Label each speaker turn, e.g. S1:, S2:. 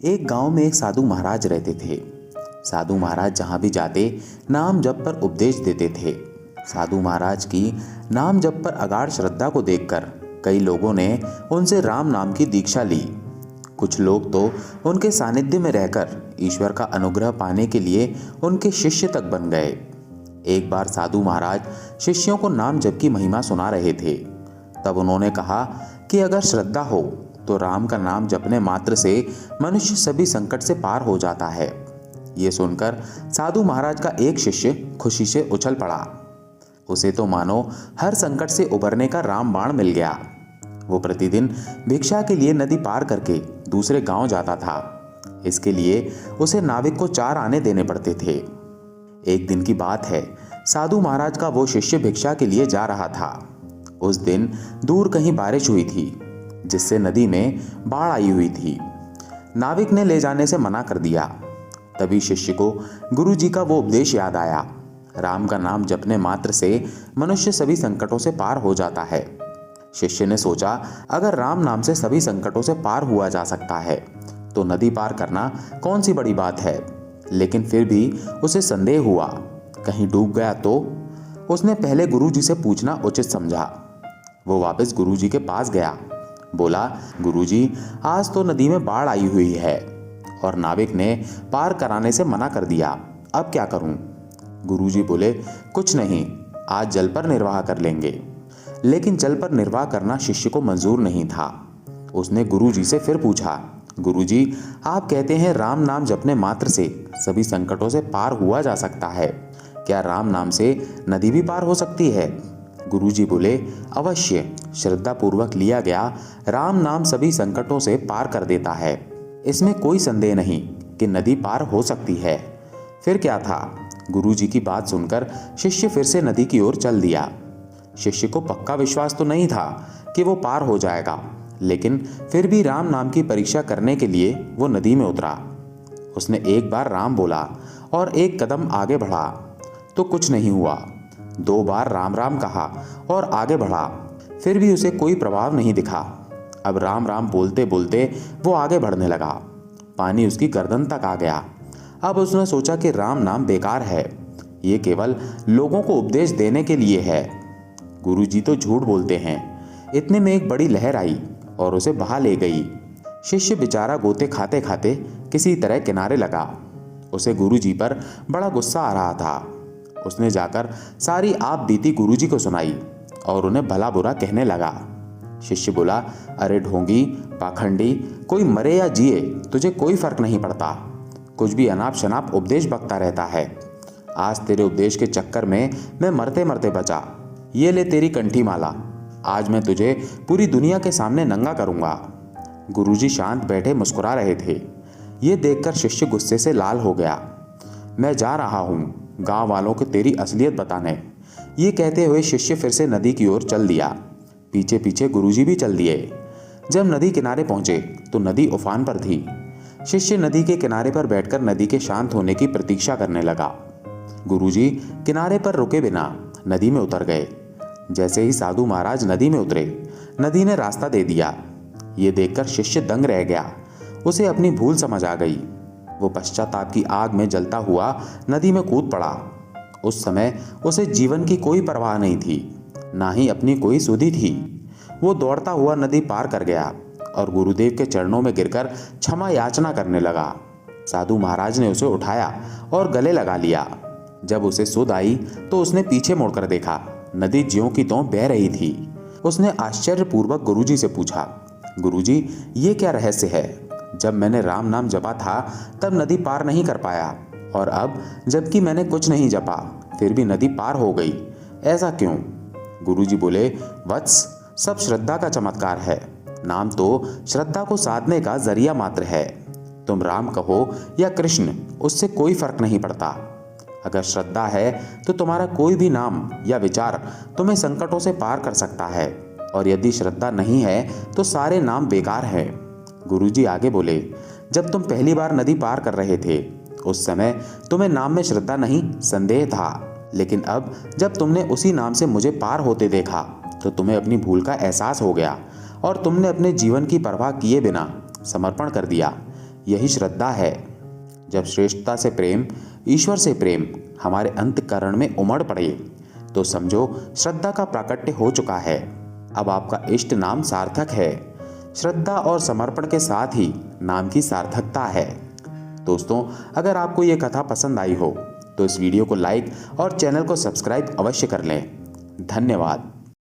S1: एक गांव में एक साधु महाराज रहते थे। साधु महाराज जहां भी जाते नाम जप पर उपदेश देते थे। साधु महाराज की नाम जप पर अगाध श्रद्धा को देखकर कई लोगों ने उनसे राम नाम की दीक्षा ली। कुछ लोग तो उनके सानिध्य में रहकर ईश्वर का अनुग्रह पाने के लिए उनके शिष्य तक बन गए। एक बार साधु महाराज शिष्यों को नाम जप की महिमा सुना रहे थे। तब उन्होंने कहा कि अगर श्रद्धा हो तो राम का नाम जपने मात्र से मनुष्य सभी संकट से पार हो जाता है। ये सुनकर साधु महाराज का एक शिष्य खुशी से उछल पड़ा। उसे तो मानो हर संकट से उबरने का रामबाण मिल गया। वो प्रतिदिन भिक्षा के लिए नदी पार करके दूसरे गांव जाता था। इसके लिए उसे नाविक को 4 आने देने पड़ते थे। एक दिन की बात है, साधु महाराज का वो शिष्य भिक्षा के लिए जा रहा था। उस दिन दूर कहीं बारिश हुई थी, जिससे नदी में बाढ़ आई हुई थी। नाविक ने ले जाने से मना कर दिया। तभी शिष्य को गुरु जी का वो उपदेश याद आया। राम का नाम जपने मात्र से मनुष्य सभी संकटों से पार हो जाता है। शिष्य ने सोचा, अगर राम नाम से सभी संकटों से पार हुआ जा सकता है तो नदी पार करना कौन सी बड़ी बात है। लेकिन फिर भी उसे संदेह हुआ, कहीं डूब गया तो। उसने पहले गुरु जी से पूछना उचित समझा। वो वापस गुरु जी के पास गया। बोला, गुरुजी, आज तो नदी में बाढ़ आई हुई है और नाविक ने पार कराने से मना कर दिया। अब क्या करूं? गुरुजी बोले, कुछ नहीं, आज जल पर निर्वाह कर लेंगे। लेकिन जल पर निर्वाह करना शिष्य को मंजूर नहीं था। उसने गुरुजी से फिर पूछा, गुरुजी, आप कहते हैं राम नाम जपने मात्र से सभी संकटों से पार हुआ जा सकता है। क्या राम नाम से नदी भी पार हो सकती है? गुरुजी बोले, अवश्य, श्रद्धा पूर्वक लिया गया राम नाम सभी संकटों से पार कर देता है। इसमें कोई संदेह नहीं कि नदी पार हो सकती है। फिर क्या था? गुरुजी की बात सुनकर शिष्य फिर से नदी की ओर चल दिया। शिष्य को पक्का विश्वास तो नहीं था कि वो पार हो जाएगा, लेकिन फिर भी राम नाम की परीक्षा करने के लिए वो नदी में उतरा। उसने एक बार राम बोला और एक कदम आगे बढ़ा तो कुछ नहीं हुआ। 2 बार राम राम कहा और आगे बढ़ा, फिर भी उसे कोई प्रभाव नहीं दिखा। अब राम राम बोलते बोलते वो आगे बढ़ने लगा। पानी उसकी गर्दन तक आ गया। अब उसने सोचा कि राम नाम बेकार है, ये केवल लोगों को उपदेश देने के लिए है। गुरुजी तो झूठ बोलते हैं। इतने में एक बड़ी लहर आई और उसे बहा ले गई। शिष्य बेचारा गोते खाते खाते किसी तरह किनारे लगा। उसे गुरुजी पर बड़ा गुस्सा आ रहा था। उसने जाकर सारी आप बीती गुरुजी को सुनाई और उन्हें भला बुरा कहने लगा। शिष्य बोला, अरे ढोंगी, पाखंडी, कोई मरे या जिए तुझे कोई फर्क नहीं पड़ता। कुछ भी अनाप शनाप उपदेश बकता रहता है। आज तेरे उपदेश के चक्कर में मैं मरते मरते बचा। ये ले तेरी कंठी माला, आज मैं तुझे पूरी दुनिया के सामने नंगा करूंगा। गुरुजी शांत बैठे मुस्कुरा रहे थे। ये देखकर शिष्य गुस्से से लाल हो गया। मैं जा रहा हूँ गांव वालों को तेरी असलियत बताने। ये कहते हुए शिष्य फिर से नदी की ओर चल दिया। पीछे पीछे गुरुजी भी चल दिए। जब नदी किनारे पहुंचे तो नदी उफान पर थी। शिष्य नदी के किनारे पर बैठकर नदी के शांत होने की प्रतीक्षा करने लगा। गुरुजी किनारे पर रुके बिना नदी में उतर गए। जैसे ही साधु महाराज नदी में उतरे, नदी ने रास्ता दे दिया। ये देखकर शिष्य दंग रह गया। उसे अपनी भूल समझ आ गई। वो पश्चाताप की आग में जलता हुआ नदी में कूद पड़ा। उस समय उसे जीवन की कोई परवाह नहीं थी, ना ही अपनी कोई सुधि थी। वो दौड़ता हुआ नदी पार कर गया और गुरुदेव के चरणों में गिरकर क्षमा याचना करने लगा। साधु महाराज ने उसे उठाया और गले लगा लिया। जब उसे सुध आई तो उसने पीछे मुड़कर देखा। नदी ज्यों की त्यों बह रही थी। उसने आश्चर्यपूर्वक गुरुजी से पूछा, गुरुजी, ये क्या रहस्य है? जब मैंने राम नाम जपा था तब नदी पार नहीं कर पाया, और अब जबकि मैंने कुछ नहीं जपा फिर भी नदी पार हो गई, ऐसा क्यों? गुरुजी बोले, वत्स, सब श्रद्धा का चमत्कार है। नाम तो श्रद्धा को साधने का जरिया मात्र है। तुम राम कहो या कृष्ण, उससे कोई फर्क नहीं पड़ता। अगर श्रद्धा है तो तुम्हारा कोई भी नाम या विचार तुम्हें संकटों से पार कर सकता है, और यदि श्रद्धा नहीं है तो सारे नाम बेकार हैं। गुरुजी आगे बोले, जब तुम पहली बार नदी पार कर रहे थे उस समय तुम्हें नाम में श्रद्धा नहीं, संदेह था। लेकिन अब जब तुमने उसी नाम से मुझे पार होते देखा तो तुम्हें अपनी भूल का एहसास हो गया और तुमने अपने जीवन की परवाह किए बिना समर्पण कर दिया। यही श्रद्धा है। जब श्रेष्ठता से प्रेम, ईश्वर से प्रेम हमारे अंतःकरण में उमड़ पड़े तो समझो श्रद्धा का प्राकट्य हो चुका है। अब आपका इष्ट नाम सार्थक है। श्रद्धा और समर्पण के साथ ही नाम की सार्थकता है। दोस्तों, अगर आपको ये कथा पसंद आई हो तो इस वीडियो को लाइक और चैनल को सब्सक्राइब अवश्य कर लें। धन्यवाद।